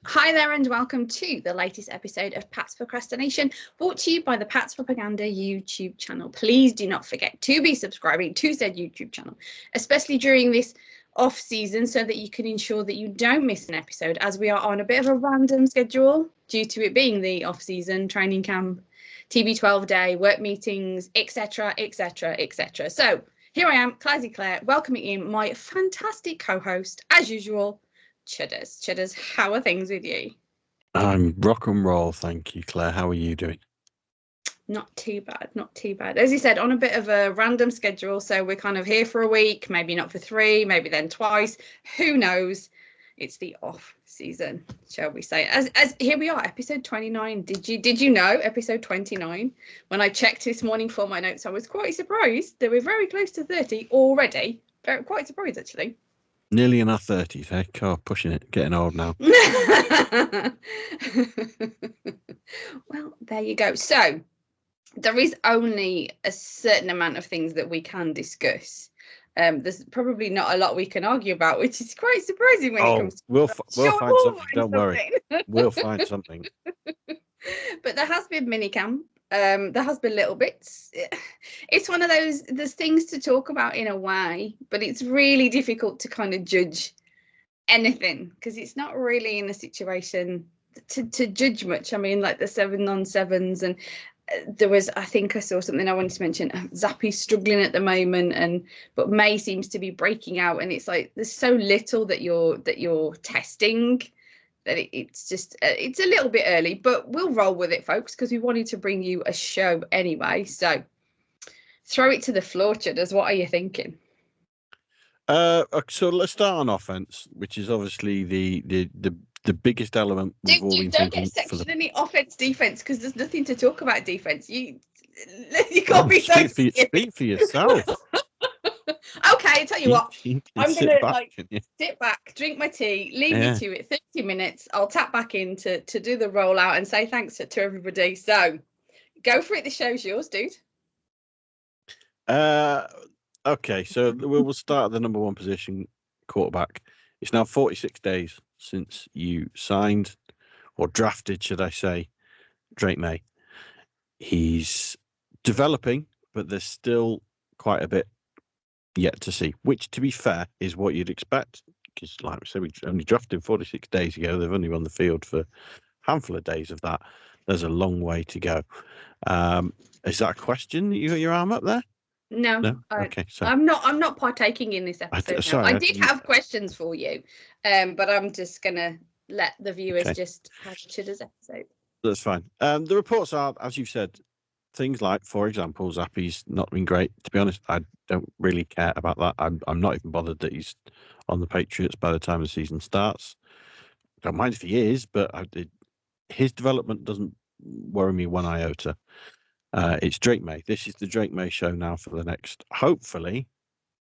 Hi there and welcome to the latest episode of Pat's Procrastination, brought to you by the Pat's Propaganda YouTube channel. Please do not forget to be subscribing to said YouTube channel, especially during this off season, so that you can ensure that you don't miss an episode, as we are on a bit of a random schedule due to it being the off season, training camp, TB12 day, work meetings, etc, etc, etc. So here I am, Clazzy Clare, welcoming in my fantastic co-host, as usual, Chudders. Chudders, how are things with you? I'm rock and roll, thank you, Claire. How are you doing? Not too bad, not too bad. As you said, on a bit of a random schedule, so we're kind of here for a week, maybe not for three, maybe then twice. Who knows? It's the off season, shall we say? As here we are, episode 29. Did you know episode 29? When I checked this morning for my notes, I was quite surprised that we're very close to 30 already. Quite surprised actually. Nearly in our 30s, eh? God, pushing it, getting old now. Well, there you go. So there is only a certain amount of things that we can discuss. There's probably not a lot we can argue about, which is quite surprising when it comes to we'll find we'll something. Don't worry, we'll find something. But there has been minicamp. There has been little bits. It's one of those, there's things to talk about in a way, but it's really difficult to kind of judge anything because it's not really in a situation to judge much. I mean, like the 7-on-7s, and there was, I think I saw something I wanted to mention. Zappy's struggling at the moment, but May seems to be breaking out, and it's like there's so little that you're testing that it's just it's a little bit early, but we'll roll with it, folks, because we wanted to bring you a show anyway. So throw it to the floor, Chudders. What are you thinking? So let's start on offense, which is obviously the biggest element we've all been Don't thinking. get sectionally offense defense, because there's nothing to talk about defense. You can't be so speak for yourself. Okay, I tell you what, I'm gonna sit back, drink my tea, leave you to it 30 minutes. I'll tap back in to do the rollout and say thanks to everybody. So go for it. The show's yours, dude. Okay, so we'll start at the number one position, quarterback. It's now 46 days since you signed, or drafted, should I say, Drake May. He's developing, but there's still quite a bit yet to see, which, to be fair, is what you'd expect. Because, like we said, we only drafted him 46 days ago. They've only on the field for a handful of days of that. There's a long way to go. Is that a question that you got your arm up there? No. Okay. So I'm not partaking in this episode. I did have questions for you, but I'm just gonna let the viewers just have Chudder's episode. That's fine. The reports are, as you've said, things like, for example, Zappy's not been great. To be honest, I don't really care about that. I'm not even bothered that he's on the Patriots by the time the season starts. Don't mind if he is, but his development doesn't worry me one iota. It's Drake May. This is the Drake May show now for the next, hopefully,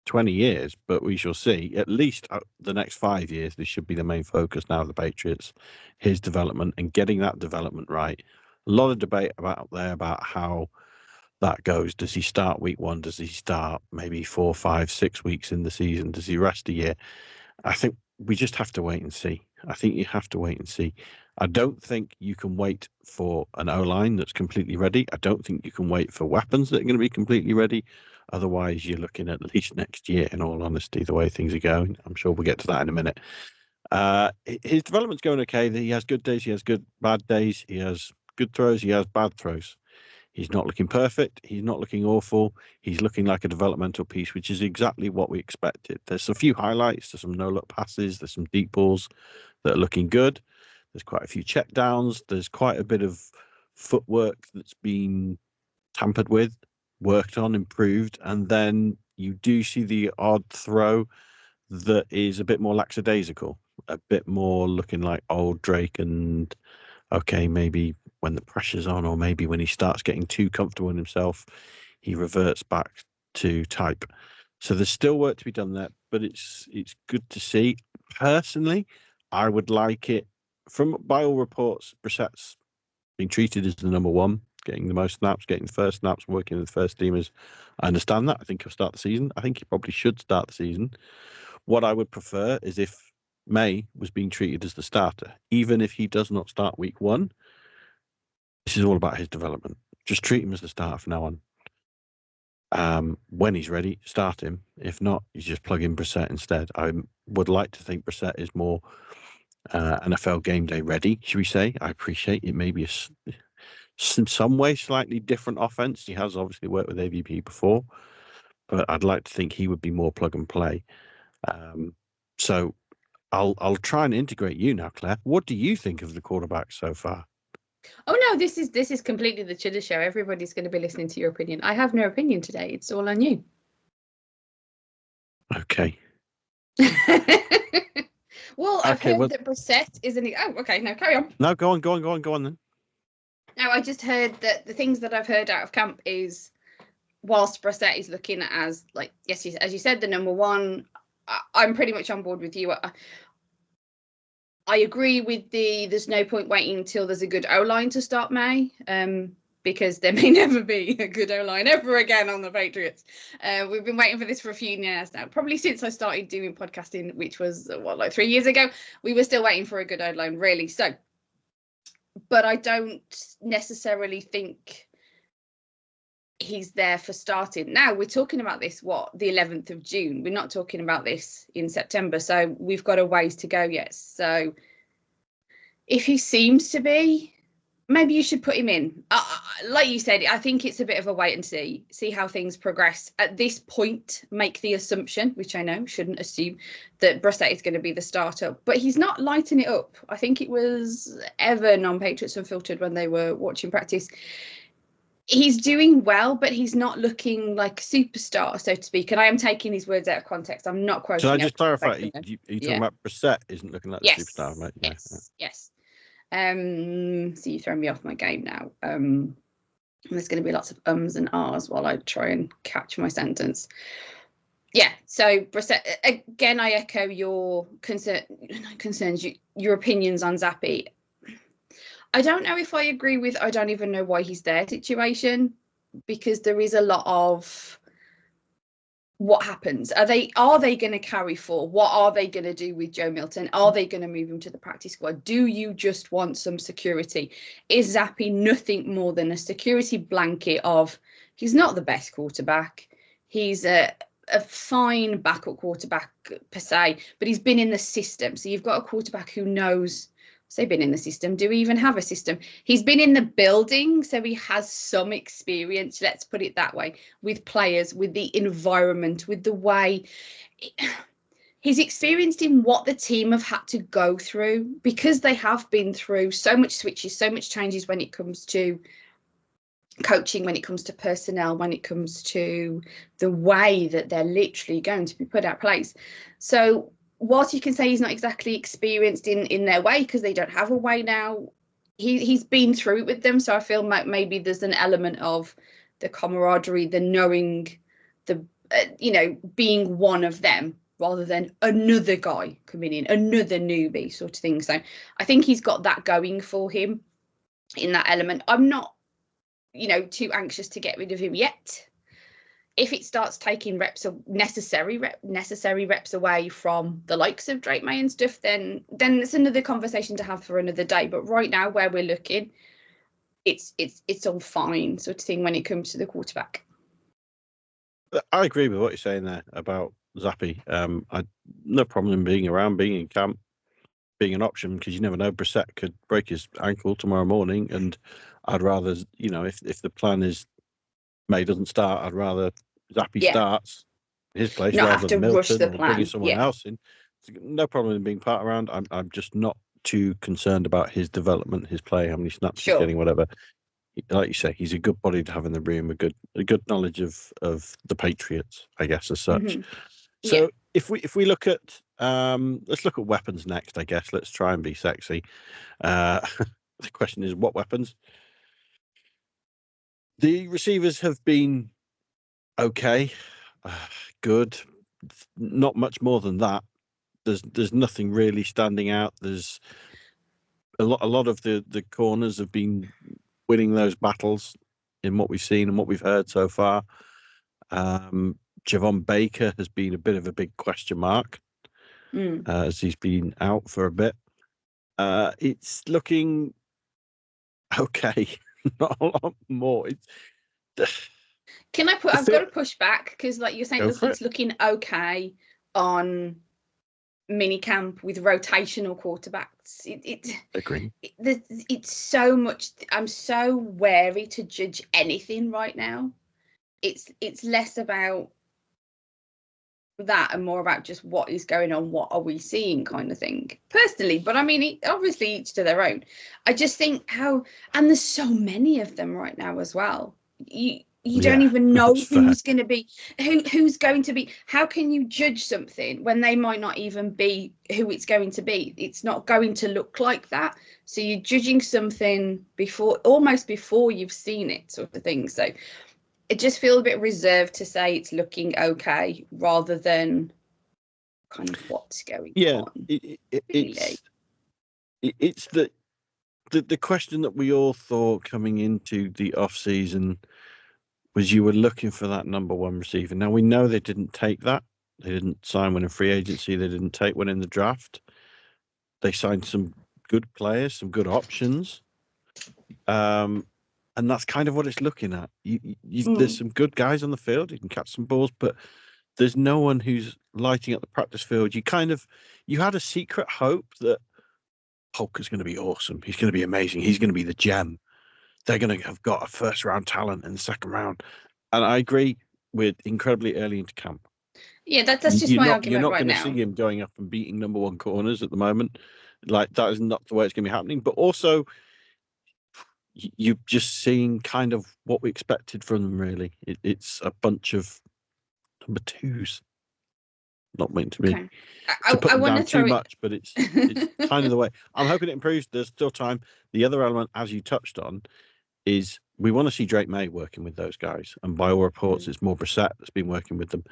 20 years, but we shall see. At least the next 5 years, this should be the main focus now of the Patriots, his development and getting that development right. A lot of debate about how that goes. Does he start week one? Does he start maybe 4, 5, 6 weeks in the season? Does he rest a year? I think we just have to wait and see. I think you have to wait and see. I don't think you can wait for an O-line that's completely ready. I don't think you can wait for weapons that are going to be completely ready. Otherwise, you're looking at least next year, in all honesty, the way things are going. I'm sure we'll get to that in a minute. His development's going okay. He has good days. He has bad days. He has good throws. He has bad throws. He's not looking perfect. He's not looking awful. He's looking like a developmental piece, which is exactly what we expected. There's a few highlights. There's some no-look passes. There's some deep balls that are looking good. There's quite a few checkdowns. There's quite a bit of footwork that's been tampered with, worked on, improved. And then you do see the odd throw that is a bit more lackadaisical, a bit more looking like old Drake. And okay, maybe when the pressure's on, or maybe when he starts getting too comfortable in himself, he reverts back to type. So there's still work to be done there, but it's good to see. Personally, I would like it, by all reports, Brissett's being treated as the number one, getting the most snaps, getting the first snaps, working with the first teamers. I understand that. I think he'll start the season. I think he probably should start the season. What I would prefer is if May was being treated as the starter. Even if he does not start week 1, this is all about his development. Just treat him as the starter from now on. When he's ready, start him. If not, you just plug in Brissett instead. I would like to think Brissett is more NFL game day ready, should we say. I appreciate it may be in some way slightly different offense. He has obviously worked with AVP before, but I'd like to think he would be more plug and play. So I'll try and integrate you now, Claire. What do you think of the quarterback so far? Oh no, this is completely the Chudders show. Everybody's going to be listening to your opinion. I have no opinion today. It's all on you. Okay. Well, I've heard that Brissett isn't. Oh, okay. No, carry on. No, go on then. Now, I just heard that the things that I've heard out of camp is, whilst Brissett is looking at as, like, yes, as you said, the number one, I'm pretty much on board with you. I agree with there's no point waiting until there's a good O-line to start May, because there may never be a good O-line ever again on the Patriots. We've been waiting for this for a few years now, probably since I started doing podcasting, which was, like 3 years ago. We were still waiting for a good O-line, really. So, but I don't necessarily think he's there for starting. Now, we're talking about this, the 11th of June. We're not talking about this in September, so we've got a ways to go yet. So if he seems to be, maybe you should put him in. Like you said, I think it's a bit of a wait and see how things progress. At this point, make the assumption, which I know shouldn't assume, that Brissett is going to be the starter, but he's not lighting it up. I think it was Evan on Patriots Unfiltered when they were watching practice. He's doing well, but he's not looking like a superstar, so to speak. And I am taking these words out of context. I'm not quoting. Should I just clarify? Are you talking about Brissett isn't looking like the superstar, mate? Yeah. Yes. So you throw me off my game now. There's going to be lots of ums and ahs while I try and catch my sentence. Yeah. So Brissett, again, I echo your concerns, your opinions on Zappy. I don't know if I agree with I don't even know why he's there situation, because there is a lot of what happens. Are they going to carry 4? What are they going to do with Joe Milton? Are they going to move him to the practice squad? Do you just want some security? Is Zappy nothing more than a security blanket of, he's not the best quarterback. He's a fine backup quarterback per se, but he's been in the system. So you've got a quarterback who knows. So been in the system. Do we even have a system? He's been in the building, so he has some experience, let's put it that way, with players, with the environment, with the way. He's experienced in what the team have had to go through, because they have been through so much switches, so much changes when it comes to coaching, when it comes to personnel, when it comes to the way that they're literally going to be put out of place. So whilst you can say he's not exactly experienced in their way, because they don't have a way now, he's been through it with them. So I feel like maybe there's an element of the camaraderie, the knowing, the being one of them, rather than another guy coming in, another newbie sort of thing. So I think he's got that going for him in that element. I'm not too anxious to get rid of him yet. If it starts taking necessary reps away from the likes of Drake May and stuff, then it's another conversation to have for another day. But right now, where we're looking, it's all fine sort of thing when it comes to the quarterback. I agree with what you're saying there about Zappy. I no problem being around, being in camp, being an option, because you never know. Brissett could break his ankle tomorrow morning, and I'd rather, if the plan is May doesn't start, I'd rather Zappy starts in his place, rather than Milton or bringing someone else in. No problem in being part around. I'm just not too concerned about his development, his play, how many snaps he's getting, whatever. Like you say, he's a good body to have in the room, a good knowledge of the Patriots, I guess, as such. Mm-hmm. So if we look at let's look at weapons next, I guess. Let's try and be sexy. The question is, what weapons? The receivers have been okay, good, not much more than that. There's nothing really standing out. There's a lot of the corners have been winning those battles in what we've seen and what we've heard so far. Javon Baker has been a bit of a big question mark. as he's been out for a bit. It's looking okay, not a lot more. Can I put? I've got to push back because, like you're saying, it's looking okay on minicamp with rotational quarterbacks. It's so much. I'm so wary to judge anything right now. It's less about that and more about just what is going on, what are we seeing, kind of thing. Personally, but I mean, obviously each to their own. I just think and there's so many of them right now as well. You don't even know who's going to be who's going to be. How can you judge something when they might not even be who it's going to be? It's not going to look like that. So you're judging something almost before you've seen it, sort of thing. So it just feels a bit reserved to say it's looking okay rather than kind of what's going on. It's the question that we all thought coming into the off season was you were looking for that number one receiver. Now we know they didn't take that. They didn't sign one in free agency. They didn't take one in the draft. They signed some good players, some good options. And that's kind of what it's looking at. There's some good guys on the field. You can catch some balls, but there's no one who's lighting up the practice field. You had a secret hope that Hulk is going to be awesome. He's going to be amazing. He's going to be the gem. They're going to have got a first round talent in the second round. And I agree with incredibly early into camp. Yeah, that's just my argument right now. You're not going to see him going up and beating number one corners at the moment. Like, that is not the way it's going to be happening. But also, you're just seeing kind of what we expected from them, really. It's a bunch of number twos. Not meant to be. Okay. I want to throw too much, but it's kind of the way. I'm hoping it improves. There's still time. The other element, as you touched on, is we want to see Drake May working with those guys. And by all reports, it's more Brissett that's been working with them.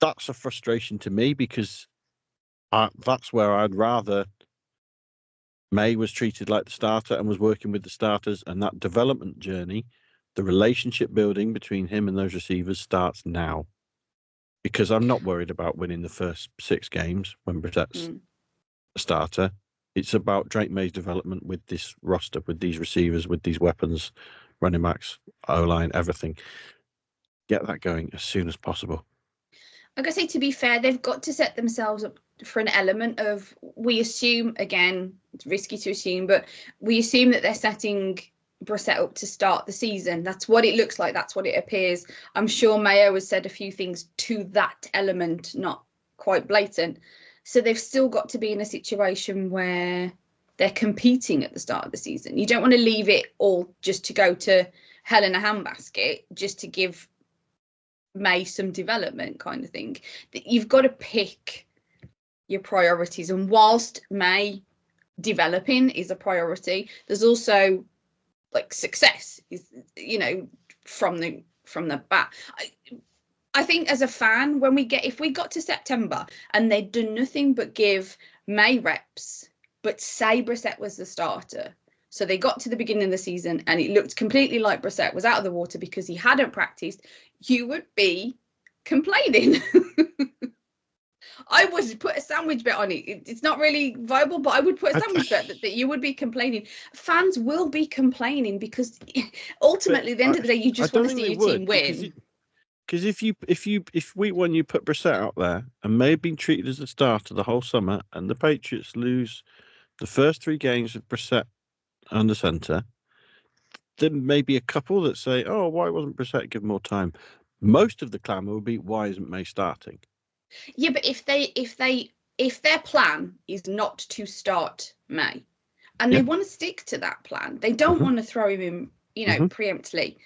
That's a frustration to me because that's where I'd rather May was treated like the starter and was working with the starters, and that development journey, the relationship building between him and those receivers starts now. Because I'm not worried about winning the first 6 games when Brissett's a starter. It's about Drake May's development with this roster, with these receivers, with these weapons, running backs, O-line, everything. Get that going as soon as possible. Like I say, to be fair, they've got to set themselves up for an element of, we assume, again, it's risky to assume, but we assume that they're setting Brissett up to start the season. That's what it looks like. That's what it appears. I'm sure Mayo has said a few things to that element, not quite blatant. So they've still got to be in a situation where they're competing at the start of the season. You don't want to leave it all just to go to hell in a handbasket, just to give May some development, kind of thing. You've got to pick your priorities. And whilst May developing is a priority, there's also like success is, from the bat. I think as a fan, if we got to September and they'd done nothing but give May reps, but say Brissett was the starter, so they got to the beginning of the season and it looked completely like Brissett was out of the water because he hadn't practiced, you would be complaining. I would put a sandwich bet on it. It's not really viable, but I would put a sandwich bet that you would be complaining. Fans will be complaining because ultimately, at the end of the day, you just want to see your team win. Because if week 1 you put Brissett out there and May have been treated as a starter the whole summer, and the Patriots lose the first 3 games with Brissett under centre, there may be a couple that say, "Oh, why wasn't Brissett given more time?" Most of the clamour would be, "Why isn't May starting?" Yeah, but if their plan is not to start May, and they want to stick to that plan, they don't want to throw him in, preemptively.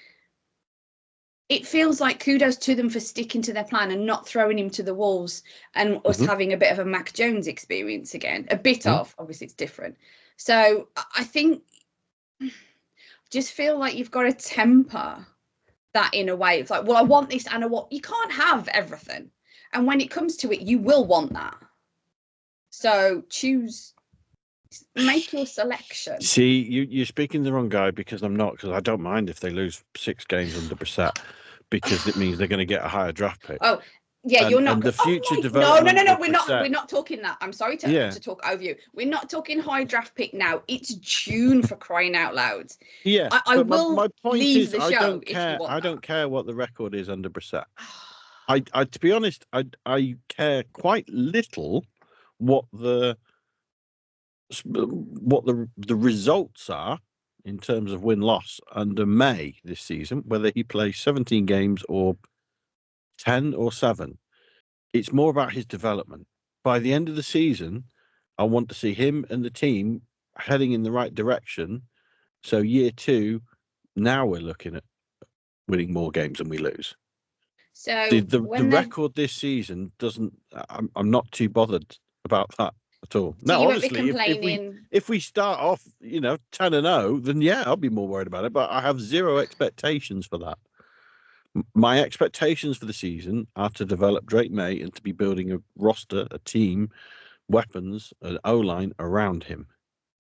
It feels like kudos to them for sticking to their plan and not throwing him to the wolves and us having a bit of a Mac Jones experience again. A bit of, obviously it's different. So I think, just feel like you've got to temper that in a way. It's like, well, I want this and I want, you can't have everything. And when it comes to it, you will want that. So make your selection. See, you're speaking to the wrong guy, because I'm not, because I don't mind if they lose 6 games under Brissett, because it means they're going to get a higher draft pick. Oh, Yeah, you're not. And the future no, development. no. of We're Brissett. not talking that. I'm sorry Yeah. to talk over you. We're not talking high draft pick now. It's June, for crying out loud. Yeah, I but will my point leave is, the I show don't if you care. want I that. don't care what the record is under Brissett. I to be honest, I care quite little what the results are in terms of win-loss under May this season, whether he plays 17 games or 10 or 7. It's more about his development. By the end of the season, I want to see him and the team heading in the right direction. So year 2, now we're looking at winning more games than we lose. So The record this season doesn't. I'm not too bothered about that at all. So Now, you won't be obviously, complaining. if we start off, 10-0, then yeah, I'll be more worried about it. But I have zero expectations for that. My expectations for the season are to develop Drake May and to be building a roster, a team, weapons, an O-line around him.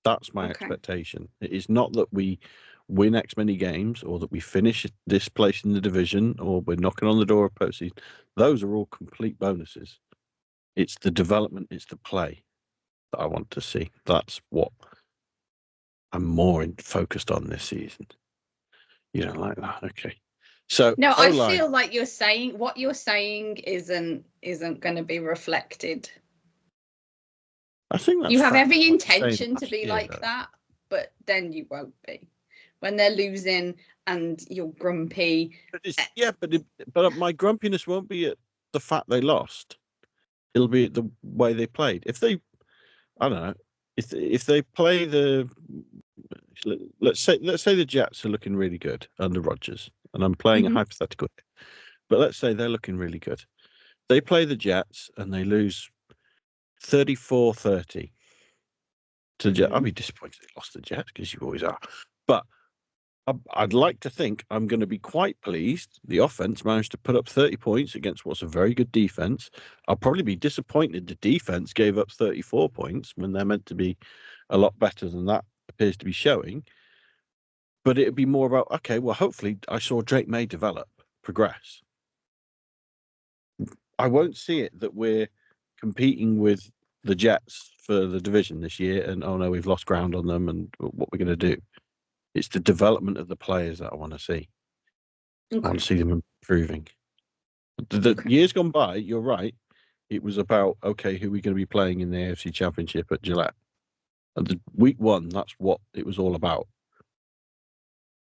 That's my expectation. It is not that we win X many games or that we finish this place in the division or we're knocking on the door of postseason. Those are all complete bonuses. It's the development, it's the play that I want to see. That's what I'm more focused on this season. You don't like that? Okay. So no, I O-line. feel like what you're saying isn't going to be reflected. I think that's you have every intention to be like though. that, but then you won't be when they're losing and you're grumpy. But my grumpiness won't be at the fact they lost. It'll be at the way they played. If they, I don't know, if they play let's say the Jets are looking really good under Rodgers, and I'm playing a hypothetical, but let's say they're looking really good. They play the Jets and they lose 34-30 to the Jets. I'll be disappointed they lost the Jets because you always are, but I'd like to think I'm going to be quite pleased. The offense managed to put up 30 points against what's a very good defense. I'll probably be disappointed the defense gave up 34 points when they're meant to be a lot better than that appears to be showing. But it'd be more about, okay, well, hopefully I saw Drake May develop, progress. I won't see it that we're competing with the Jets for the division this year and, oh no, we've lost ground on them and what we're going to do. It's the development of the players that I want to see. I want to see them improving. The years gone by, you're right. It was about, okay, who are we going to be playing in the AFC Championship at Gillette? And the week 1, that's what it was all about.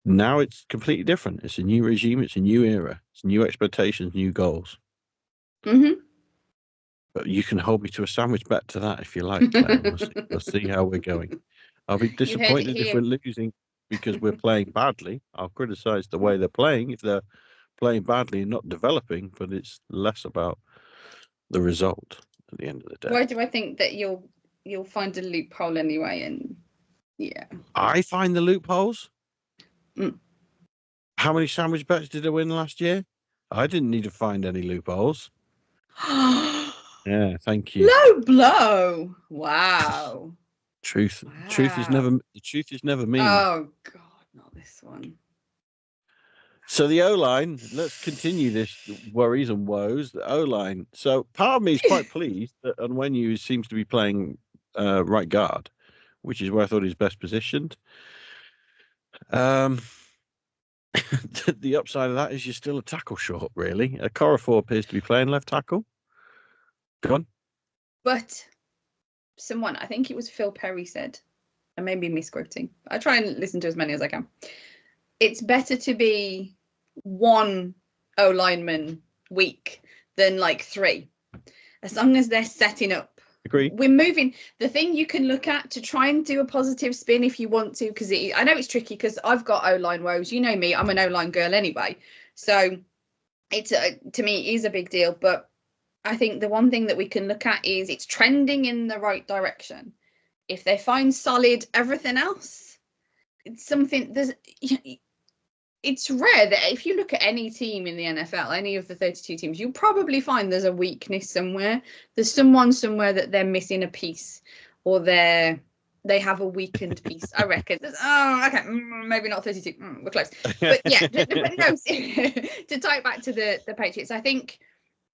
Now it's completely different. It's a new regime. It's a new era. It's new expectations, new goals. But you can hold me to a sandwich bet to that if you like, Claire. We'll see how we're going. I'll be disappointed if we're losing because we're playing badly. I'll criticise the way they're playing if they're playing badly and not developing, but it's less about the result at the end of the day. Why do I think that you'll find a loophole anyway? And yeah, I find the loopholes. How many sandwich bets did I win last year? I didn't need to find any loopholes. Yeah, thank you. Low blow. Wow. Truth is never me. Oh God, not this one. So the O-line, let's continue this worries and woes. The O-line. So part of me is quite pleased that Onwenu seems to be playing right guard, which is where I thought he's best positioned. The upside of that is you're still a tackle short, really. Corafor appears to be playing left tackle. Go on. But someone, I think it was Phil Perry, said, I may be misquoting. I try and listen to as many as I can. It's better to be one O-lineman week than like 3, as long as they're setting up. Agree. We're moving. The thing you can look at to try and do a positive spin if you want to, because I know it's tricky because I've got O-line woes. You know me, I'm an O-line girl anyway. So it's to me, it is a big deal. But I think the one thing that we can look at is it's trending in the right direction. If they find solid everything else, it's something it's rare that if you look at any team in the NFL, any of the 32 teams, you'll probably find there's a weakness somewhere. There's someone somewhere that they're missing a piece, or they have a weakened piece. I reckon. Okay, maybe not 32. We're close. But yeah, but no, to tie it back to the Patriots, I think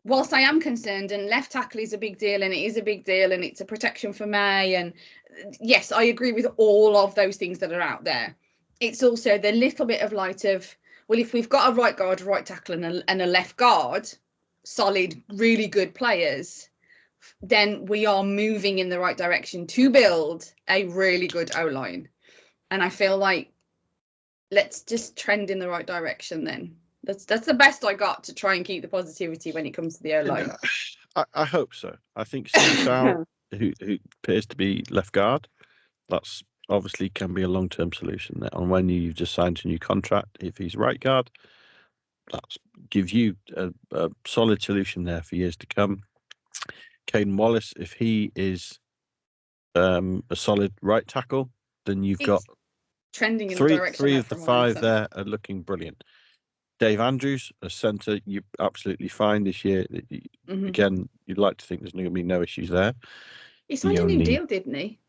whilst I am concerned, and left tackle is a big deal, and it is a big deal, and it's a protection for May, and yes, I agree with all of those things that are out there. It's also the little bit of light of, well, if we've got a right guard, a right tackle, and a left guard, solid, really good players, then we are moving in the right direction to build a really good O-line. And I feel like let's just trend in the right direction then. That's the best I got to try and keep the positivity when it comes to the O-line. I hope so. I think Steve Dow, who appears to be left guard, that's obviously can be a long-term solution there. And when you've just signed a new contract, if he's right guard, that gives you a solid solution there for years to come. Caden Wallace, if he is a solid right tackle, then you've got trending in the direction. Three of the five there are looking brilliant. Dave Andrews, a centre, you're absolutely fine this year. Again, you'd like to think there's going to be no issues there. He signed a new deal, didn't he?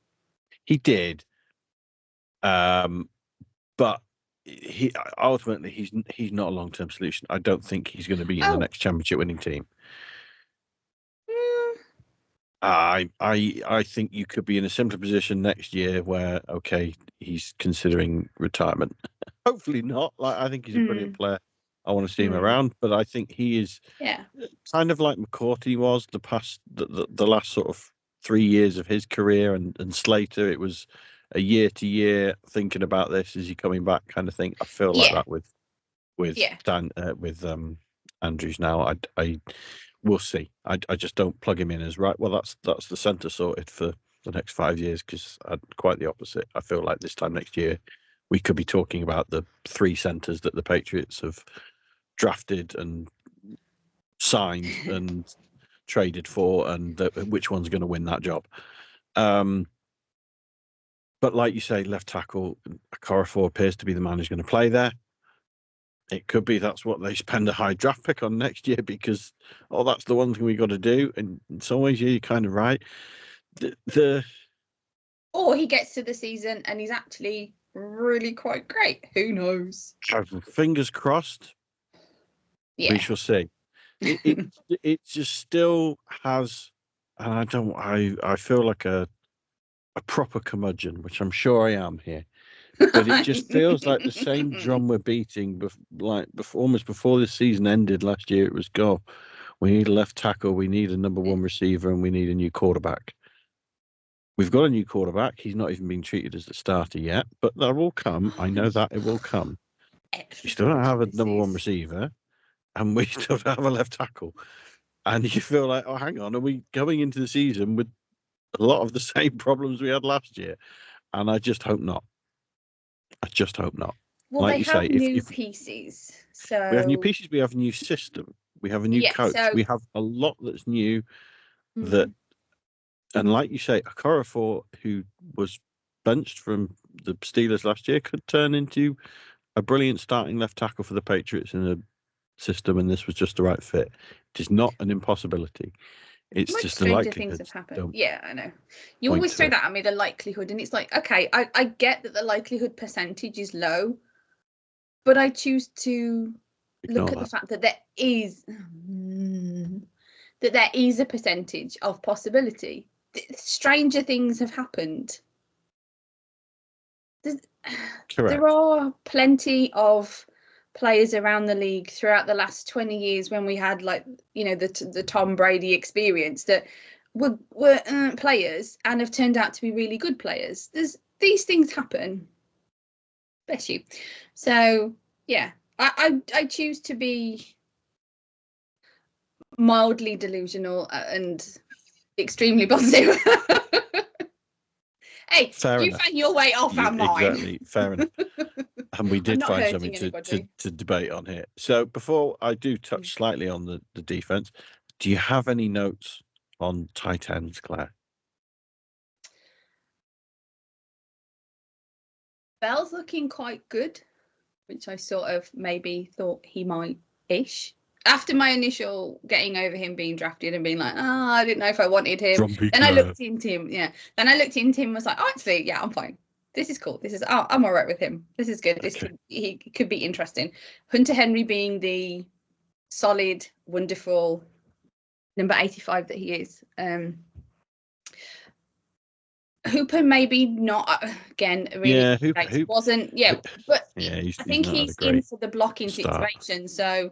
He did. But he ultimately he's not a long-term solution. I don't think he's going to be in the next championship winning team. I think you could be in a similar position next year where, okay, he's considering retirement. Hopefully not. Like, I think he's a brilliant player. I want to see him around, but I think he is kind of like McCourty was the last sort of 3 years of his career, and Slater, it was a year to year thinking about this, is he coming back kind of thing. I feel like that with Andrews now. I we'll see. I just don't plug him in as right. Well, that's the centre sorted for the next 5 years, because quite the opposite. I feel like this time next year we could be talking about the 3 centres that the Patriots have drafted and signed and traded for, and which one's going to win that job. But like you say, left tackle, Okorafor appears to be the man who's going to play there. It could be that's what they spend a high draft pick on next year, because that's the one thing we got to do. And in some ways, you're kind of right. Or he gets to the season and he's actually really quite great. Who knows? Fingers crossed. Yeah. We shall see. It just still has, and I feel like a proper curmudgeon, which I'm sure I am here. But it just feels like the same drum we're beating, almost before this season ended last year. It was, go, we need a left tackle, we need a number 1 receiver, and we need a new quarterback. We've got a new quarterback. He's not even been treated as the starter yet, but that will come. I know that it will come. We still don't have a number 1 receiver, and we still don't have a left tackle. And you feel like, oh, hang on, are we going into the season with a lot of the same problems we had last year? And I just hope not. Well, like they have new pieces. So we have new pieces. We have a new system. We have a new coach. We have a lot that's new. And like you say, Okorafor, who was benched from the Steelers last year, could turn into a brilliant starting left tackle for the Patriots in a system, and this was just the right fit. It is not an impossibility. It's much just a likelihood. Things have happened. Yeah, I know. You always throw that at me, the likelihood, and it's like, okay, I get that the likelihood percentage is low, but I choose to look at the fact that there is a percentage of possibility. Stranger things have happened. There are plenty of players around the league throughout the last 20 years when we had, like, you know, the Tom Brady experience, that were players and have turned out to be really good players. These things happen. Bless you. So yeah, I choose to be mildly delusional and extremely positive. Hey, fair you found your way off our mine. Exactly, fair enough. And we did find something to debate on here. So before I do touch slightly on the defense, do you have any notes on tight ends, Claire? Bell's looking quite good, which I sort of maybe thought he might-ish. After my initial getting over him being drafted and being like, I didn't know if I wanted him. Then I looked into him. Yeah. Then I looked into him and was like, actually, yeah, I'm fine. This is cool. I'm all right with him. This is good. He could be interesting. Hunter Henry being the solid, wonderful number 85 that he is. Hooper maybe not, again, really Yeah, Hooper wasn't, but yeah, I think he's in for the blocking start. situation. So,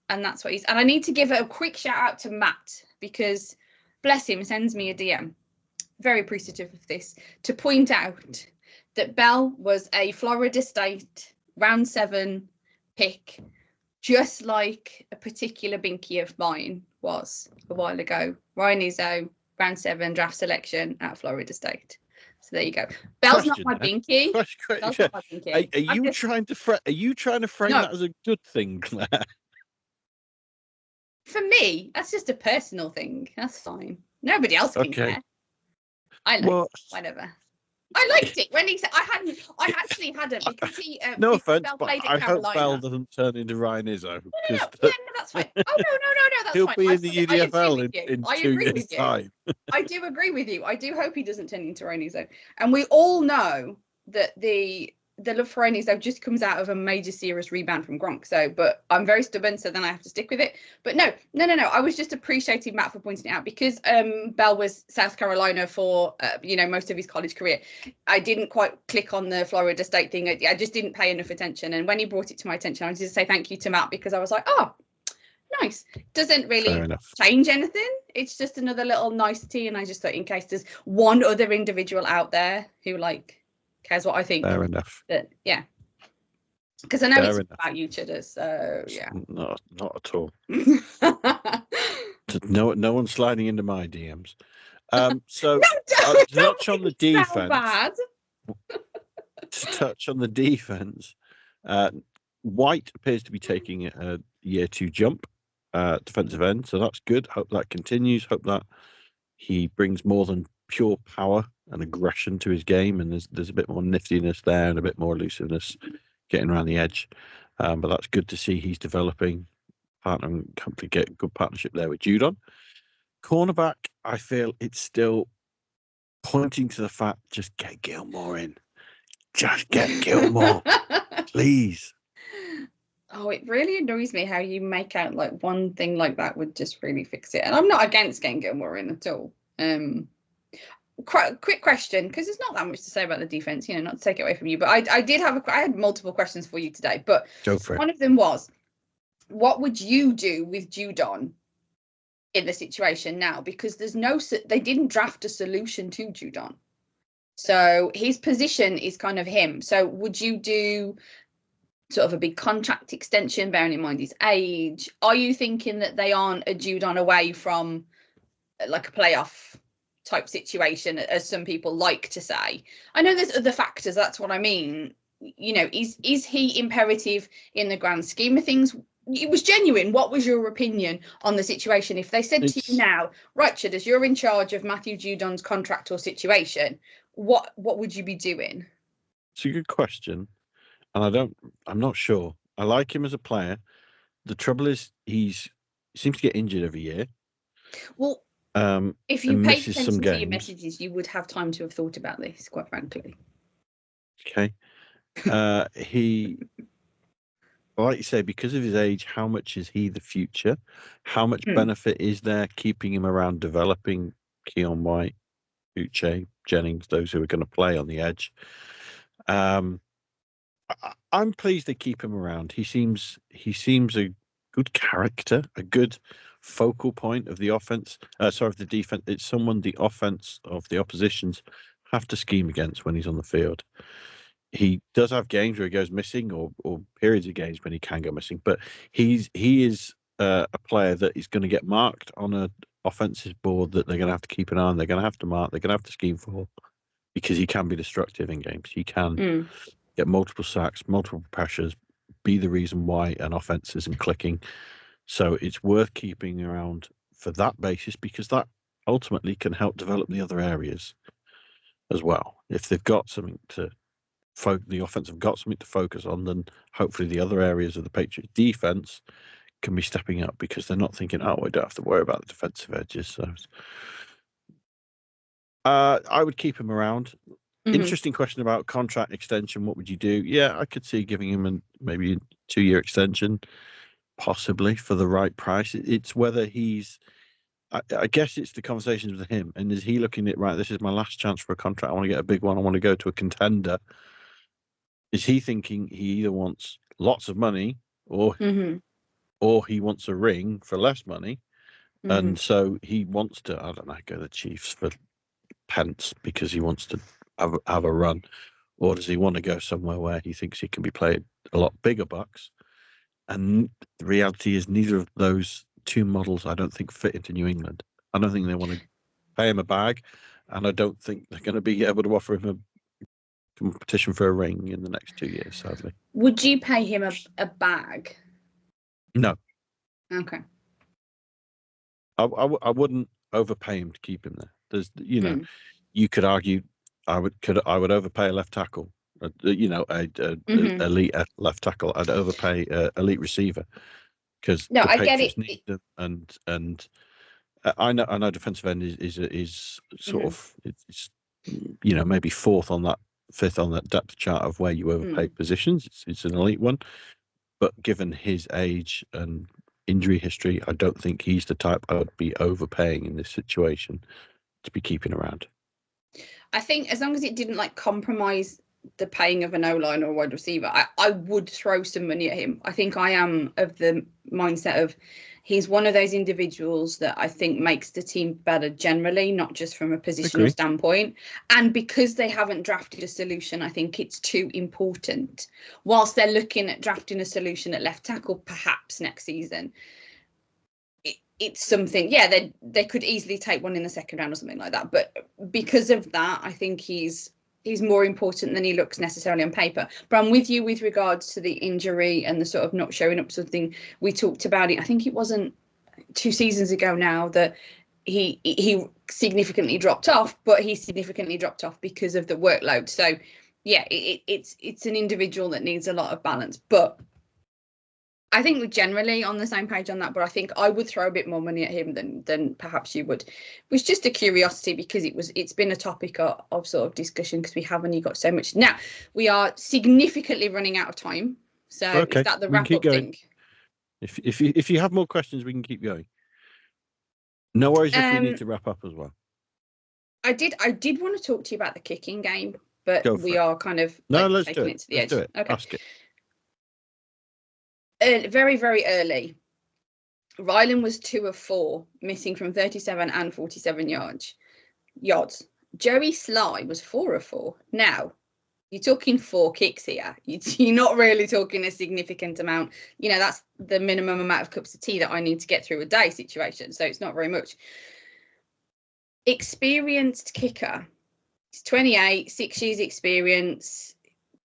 and that's what he's, and I need to give a quick shout out to Matt, because bless him, sends me a DM, very appreciative of this, to point out that Bell was a Florida State round 7 pick, just like a particular binky of mine was a while ago. Ryan Izzo, round 7 draft selection at Florida State. So there you go. Bell's not my binky. Bell's not my binky. Are you trying to frame that as a good thing, Claire? For me, that's just a personal thing. That's fine. Nobody else can care. I like whatever. I liked it when he said I actually hadn't, because he no offense, Bell but played I at hope Carolina. Bell doesn't turn into Ryan Izzo. No, that's fine. Oh no, that's he'll fine. He'll be in the UDFL in 2 years' time. I do agree with you. I do hope he doesn't turn into Ryan Izzo. And we all know that the love for Ryan Izzo just comes out of a major serious rebound from Gronk. So, but I'm very stubborn, so then I have to stick with it. But no. I was just appreciating Matt for pointing it out, because Bell was South Carolina for most of his college career. I didn't quite click on the Florida State thing. I just didn't pay enough attention. And when he brought it to my attention, I wanted to say thank you to Matt, because I was like, oh, nice. Doesn't really change anything. It's just another little nicety. And I just thought, in case there's one other individual out there who cares what I think. Fair enough. But yeah, because I know it's about you, Chudders. So yeah, not at all. No one's sliding into my DMs. So to touch on the defense. To touch on the defense, White appears to be taking a year 2 jump, defensive end, so that's good. Hope that continues. Hope that he brings more than pure power and aggression to his game, and there's a bit more niftiness there and a bit more elusiveness getting around the edge. But that's good to see he's developing. Partnering, hopefully get a good partnership there with Judon. Cornerback, I feel it's still pointing to the fact, just get Gilmore in. Just get Gilmore, please. Oh, it really annoys me how you make out like one thing like that would just really fix it. And I'm not against getting Gilmore in at all. Quick question, because there's not that much to say about the defense, not to take it away from you, but I had multiple questions for you today, but one of them was, what would you do with Judon in the situation now? Because they didn't draft a solution to Judon. So his position is kind of him. So would you do sort of a big contract extension, bearing in mind his age? Are you thinking that they aren't a Judon away from like a playoff type situation, as some people like to say? I know there's other factors. That's what I mean. Is he imperative in the grand scheme of things? It was genuine. What was your opinion on the situation? If they said to you now, right, Chudders, you're in charge of Matthew Judon's contract or situation, what would you be doing? It's a good question, and I'm not sure. I like him as a player. The trouble is he seems to get injured every year. Well, if you paid attention to your messages, you would have time to have thought about this, quite frankly. Okay. He, like you say, because of his age, how much is he the future? How much benefit is there keeping him around, developing Keon White, Uche, Jennings, those who are going to play on the edge? I'm pleased they keep him around. He seems a good character, a good focal point of the offense. Of the defense. It's someone the offense of the oppositions have to scheme against when he's on the field. He does have games where he goes missing, or periods of games when he can go missing. But he is a player that is going to get marked on an offensive board that they're going to have to keep an eye on. They're going to have to mark. They're going to have to scheme for, because he can be destructive in games. He can get multiple sacks, multiple pressures, be the reason why an offense isn't clicking. So it's worth keeping around for that basis, because that ultimately can help develop the other areas as well. If they've got something to the offense have got something to focus on, then hopefully the other areas of the Patriots defense can be stepping up, because they're not thinking, oh, we don't have to worry about the defensive edges. So I would keep him around. Interesting question about contract extension. What would you do? Yeah, I could see giving him maybe a 2-year extension, possibly for the right price. It's whether he's I guess it's the conversations with him, and is he looking at, right, this is my last chance for a contract, I want to get a big one, I want to go to a contender. Is he thinking he either wants lots of money or he wants a ring for less money? And so he wants to, I don't know, go to the Chiefs for pence because he wants to have a run, or does he want to go somewhere where he thinks he can be paid a lot bigger bucks? And the reality is, neither of those two models, I don't think, fit into New England. I don't think they want to pay him a bag, and I don't think they're going to be able to offer him a competition for a ring in the next 2 years, sadly. Would you pay him a bag? No. Okay. I wouldn't overpay him to keep him there. There's, you could argue I would overpay a left tackle, elite left tackle. I'd overpay elite receiver because no, the I get Patriots it. need them, and I know defensive end is sort of it's maybe fifth on that depth chart of where you overpay positions. It's an elite one, but given his age and injury history, I don't think he's the type I would be overpaying in this situation to be keeping around. I think as long as it didn't compromise the paying of an O-line or wide receiver, I would throw some money at him. I think I am of the mindset of he's one of those individuals that I think makes the team better generally, not just from a positional standpoint. And because they haven't drafted a solution, I think it's too important. Whilst they're looking at drafting a solution at left tackle, perhaps next season, it's something, they could easily take one in the second round or something like that. But because of that, I think he's more important than he looks necessarily on paper. But I'm with you with regards to the injury and the sort of not showing up something. We talked about it, I think it wasn't 2 seasons ago now, that he significantly dropped off, but he significantly dropped off because of the workload. So yeah, it's an individual that needs a lot of balance. But I think we're generally on the same page on that, but I think I would throw a bit more money at him than perhaps you would. It was just a curiosity because it's been a topic of sort of discussion because we have only got so much. Now we are significantly running out of time. So is that the wrap up thing? If you have more questions, we can keep going. No worries if we need to wrap up as well. I did want to talk to you about the kicking game, but we are kind of taking it to the edge. Okay. Ask it. Very, very early, Ryland was 2 of 4, missing from 37 and 47 yards. Joey Sly was 4 of 4. Now, you're talking 4 kicks here. You're not really talking a significant amount. That's the minimum amount of cups of tea that I need to get through a day situation. So it's not very much. Experienced kicker. He's 28, 6 years experience.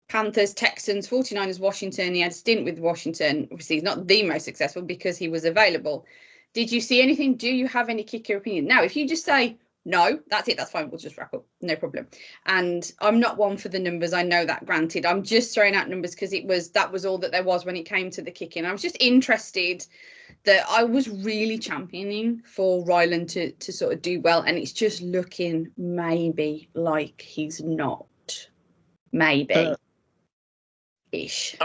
Panthers, Texans, 49ers, Washington. He had a stint with Washington. Obviously, he's not the most successful because he was available. Did you see anything? Do you have any kicker opinion? Now, if you just say, no, that's it, that's fine. We'll just wrap up. No problem. And I'm not one for the numbers. I know that, granted. I'm just throwing out numbers because that was all that there was when it came to the kicking. I was just interested that I was really championing for Ryland to sort of do well. And it's just looking maybe like he's not. Maybe. Ish.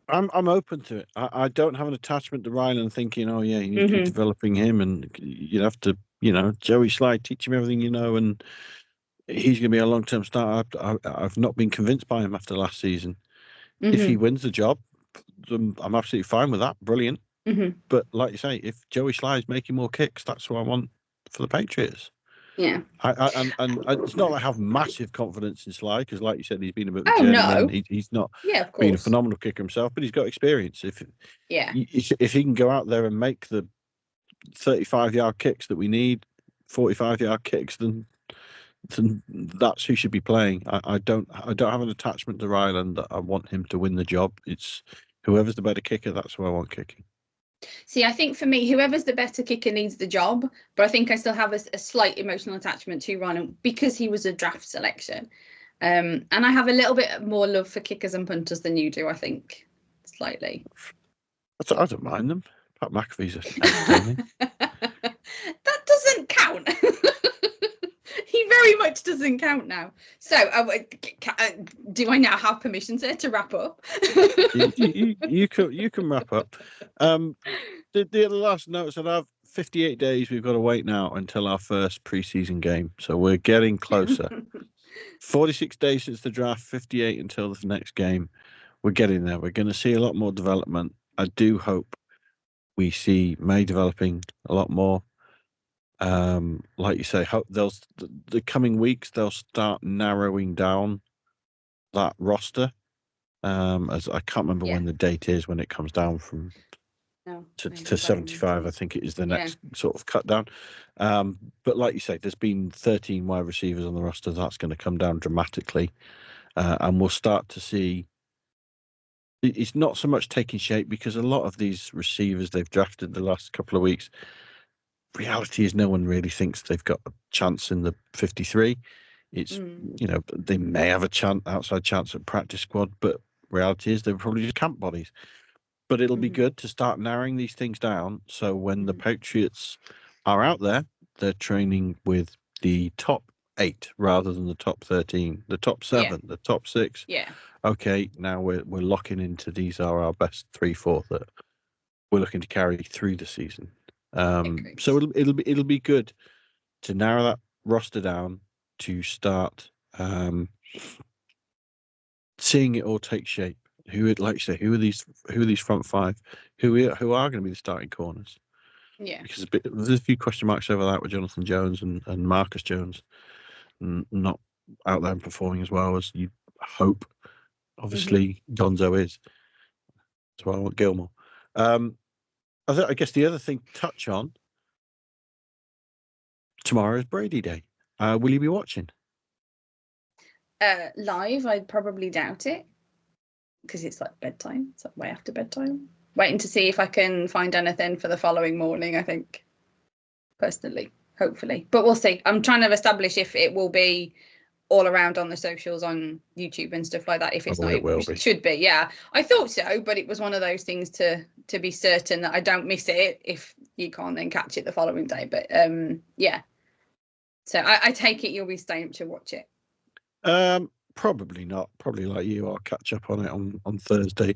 I'm open to it. I don't have an attachment to Ryland thinking, oh yeah, you need to be developing him, and you have to, Joey Sly, teach him everything you know, and he's going to be a long-term starter. I've not been convinced by him after last season. If he wins the job, I'm absolutely fine with that. Brilliant. But like you say, if Joey Sly is making more kicks, that's what I want for the Patriots. Yeah. And it's not like I have massive confidence in Sly because, like you said, he's been a bit of a journeyman. No. He's not of course. been a phenomenal kicker himself, but he's got experience. If he can go out there and make the 35-yard kicks that we need, 45-yard kicks, then that's who should be playing. I don't have an attachment to Ryland that I want him to win the job. It's whoever's the better kicker, that's who I want kicking. See, I think for me, whoever's the better kicker needs the job, but I think I still have a slight emotional attachment to Ryland because he was a draft selection. And I have a little bit more love for kickers and punters than you do, I think, slightly. I don't mind them. Pat McAfee's entertaining. That doesn't count. He very much doesn't count now. So, do I now have permission, sir, to wrap up? you can wrap up. The last notes that I've 58 days we've got to wait now until our first preseason game. So we're getting closer. 46 days since the draft, 58 until the next game. We're getting there. We're going to see a lot more development. I do hope we see May developing a lot more. Like you say, hope the coming weeks they'll start narrowing down that roster. As I can't remember when the date is when it comes down from to 75. I think it is the next sort of cut down. But like you say, there's been 13 wide receivers on the roster. That's going to come down dramatically, and we'll start to see. It's not so much taking shape because a lot of these receivers they've drafted the last couple of weeks. Reality is no one really thinks they've got a chance in the 53. It's they may have a outside chance at practice squad, but reality is they're probably just camp bodies. But it'll be good to start narrowing these things down. So when the Patriots are out there, they're training with the top 8 rather than the top 13, the top 7, the top 6. Yeah. Okay, now we're locking into these are our best 3-4 that we're looking to carry through the season. So it'll be good to narrow that roster down to start seeing it all take shape. Who are these front 5? Who are going to be the starting corners? Yeah, because there's a few question marks over that with Jonathan Jones and Marcus Jones not out there and performing as well as you hope. Obviously, Gonzo is as well. Gilmore. I guess the other thing to touch on tomorrow is Brady Day. Will you be watching? Live, I'd probably doubt it because it's like bedtime. It's like way after bedtime. Waiting to see if I can find anything for the following morning, I think, personally, hopefully. But we'll see. I'm trying to establish if it will be all around on the socials, on YouTube and stuff like that. If it's not, it should be. Yeah, I thought so, but it was one of those things to be certain that I don't miss it if you can't then catch it the following day. But yeah. So I take it you'll be staying up to watch it. Probably not. Probably like you, I'll catch up on it on Thursday.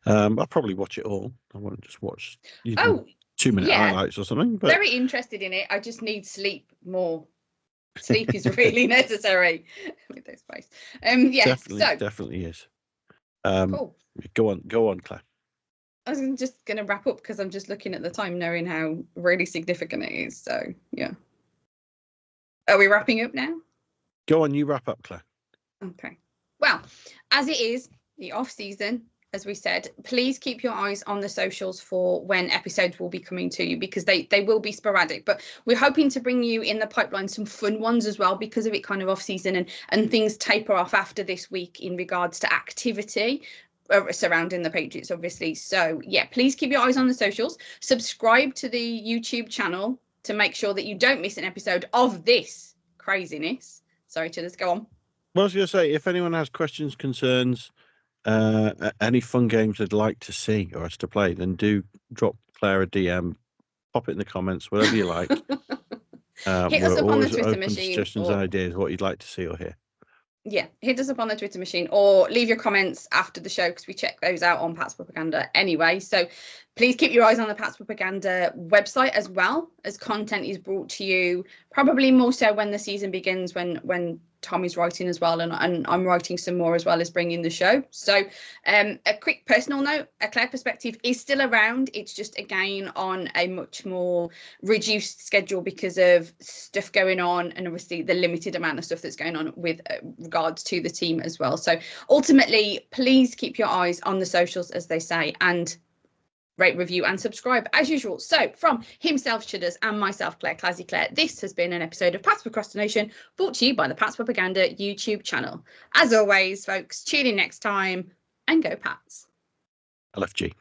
I'll probably watch it all. I won't just watch 2-minute highlights or something. But very interested in it. I just need sleep more. Sleep is really necessary with those face. Definitely is. Cool. Go on, Claire. I was just going to wrap up because I'm just looking at the time, knowing how really significant it is. So yeah. Are we wrapping up now? Go on, you wrap up, Claire. Okay. Well, as it is the off season, as we said, please keep your eyes on the socials for when episodes will be coming to you, because they will be sporadic, but we're hoping to bring you in the pipeline some fun ones as well, because of it kind of off season and things taper off after this week in regards to activity surrounding the Patriots, obviously. So yeah, please keep your eyes on the socials, subscribe to the YouTube channel to make sure that you don't miss an episode of this craziness. Sorry, Chudders, go on. Well, I was going to say, if anyone has questions, concerns, any fun games they'd like to see or us to play, then do drop Claire a DM, pop it in the comments, whatever you like. Hit us up on the Twitter machine. Suggestions and ideas, what you'd like to see or hear. Yeah, hit us up on the Twitter machine or leave your comments after the show because we check those out on Pat's Propaganda anyway. So please keep your eyes on the Pat's Propaganda website as well, as content is brought to you probably more so when the season begins, when Tommy's writing as well, and I'm writing some more as well as bringing the show. So a quick personal note, A Claire Perspective is still around. It's just again on a much more reduced schedule because of stuff going on and obviously the limited amount of stuff that's going on with regards to the team as well. So ultimately, please keep your eyes on the socials, as they say, and rate, review and subscribe as usual. So from himself, Chudders, and myself, Clazzy Clare, this has been an episode of Pat's Procrastination, brought to you by the Pat's Propaganda YouTube channel. As always, folks, tune in next time and go Pats. LFG.